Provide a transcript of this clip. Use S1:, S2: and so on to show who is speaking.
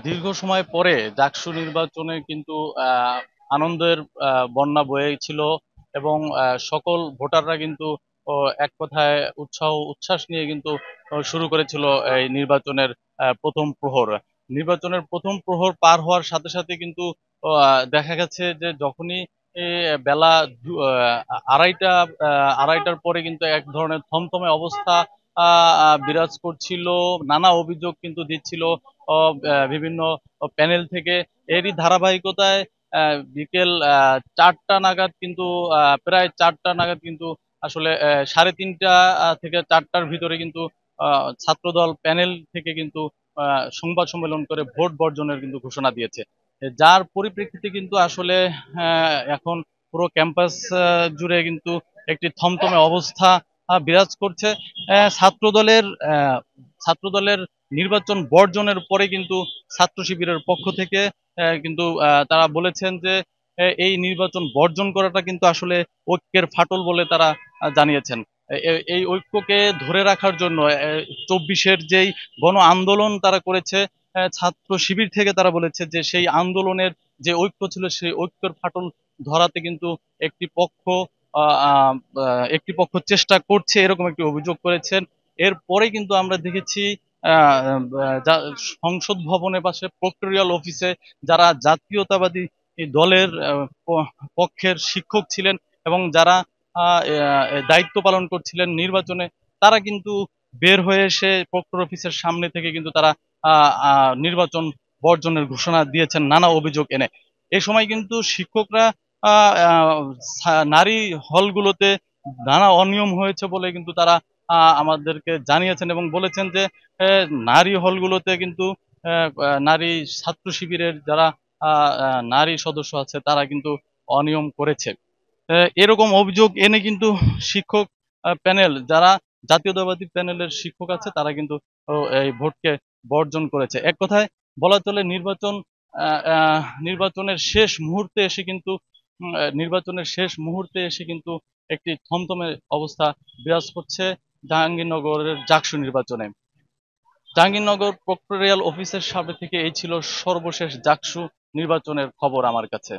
S1: দীর্ঘ সময় পরে ডাকসু নির্বাচনে কিন্তু আনন্দের বন্যা বয়েছিল এবং সকল ভোটাররা কিন্তু এক কথায় উৎসাহ উচ্ছ্বাস নিয়ে কিন্তু শুরু করেছিল এই নির্বাচনের প্রথম প্রহর। নির্বাচনের প্রথম প্রহর পার হওয়ার সাথে সাথে কিন্তু দেখা গেছে যে যখনই বেলা আড়াইটা আড়াইটার পরে কিন্তু এক ধরনের থমথমে অবস্থা বিরাজ করছিল। নানা অভিযোগ কিন্তু দিচ্ছিল বিভিন্ন প্যানেল থেকে। এরই ধারাবাহিকতায় বিকেল 4টা নাগাদ কিন্তু প্রায় 4টা নাগাদ কিন্তু আসলে 3:30 থেকে 4টার ভিতরে কিন্তু ছাত্রদল প্যানেল থেকে কিন্তু সংবাদ সম্মেলন করে ভোট বর্জনের কিন্তু ঘোষণা দিয়েছে। যার পরিপ্রেক্ষিতে কিন্তু আসলে এখন পুরো ক্যাম্পাস জুড়ে কিন্তু একটি থমথমে অবস্থা বিরাজ করছে। ছাত্রদলের ছাত্রদলের নির্বাচন বর্জনের পরে কিন্তু ছাত্র শিবিরের পক্ষ থেকে কিন্তু তারা বলেছেন যে এই নির্বাচন বর্জন করাটা কিন্তু আসলে ঐক্যের ফাটল বলে তারা জানিয়েছেন। এই ঐক্যকে ধরে রাখার জন্য 24-এর যেই গণ আন্দোলন তারা করেছে, ছাত্র শিবির থেকে তারা বলেছে যে সেই আন্দোলনের যে ঐক্য ছিল সেই ঐক্যের ফাটল ধরাতে কিন্তু একটি পক্ষ আহ, আহ, একটি পক্ষ চেষ্টা করছে, এরকম একটি অভিযোগ করেছেন। এরপরে কিন্তু আমরা দেখেছি সংসদ ভবনের পাশে প্রক্টোরিয়াল অফিসে যারা জাতীয়তাবাদী দলের পক্ষের শিক্ষক ছিলেন এবং যারা দায়িত্ব পালন করছিলেন নির্বাচনে, তারা কিন্তু বের হয়ে এসে প্রক্টর অফিসের সামনে থেকে কিন্তু তারা নির্বাচন বর্জনের ঘোষণা দিয়েছেন নানা অভিযোগ এনে। এ সময় কিন্তু শিক্ষকরা নারী হলগুলোতে নানা অনিয়ম হয়েছে বলে কিন্তু তারা আমাদেরকে জানিয়েছেন এবং বলেছেন যে নারী হলগুলোতে কিন্তু নারী ছাত্র শিবিরের যারা নারী সদস্য আছে তারা কিন্তু অনিয়ম করেছে। এরকম অভিযোগ এনে কিন্তু শিক্ষক প্যানেল যারা জাতীয়তাবাদী প্যানেলের শিক্ষক আছে তারা কিন্তু এই ভোটকে বর্জন করেছে। এক কথায় বলা চলে নির্বাচনের শেষ মুহূর্তে এসে কিন্তু নির্বাচনের শেষ মুহূর্তে এসে কিন্তু একটি থমথমে অবস্থা বিরাজ করছে জাহাঙ্গীরনগরের জাকসু নির্বাচনে। জাহাঙ্গীরনগর প্রক্টোরিয়াল অফিসের সামনে থেকে এই ছিল সর্বশেষ জাকসু নির্বাচনের খবর আমার কাছে।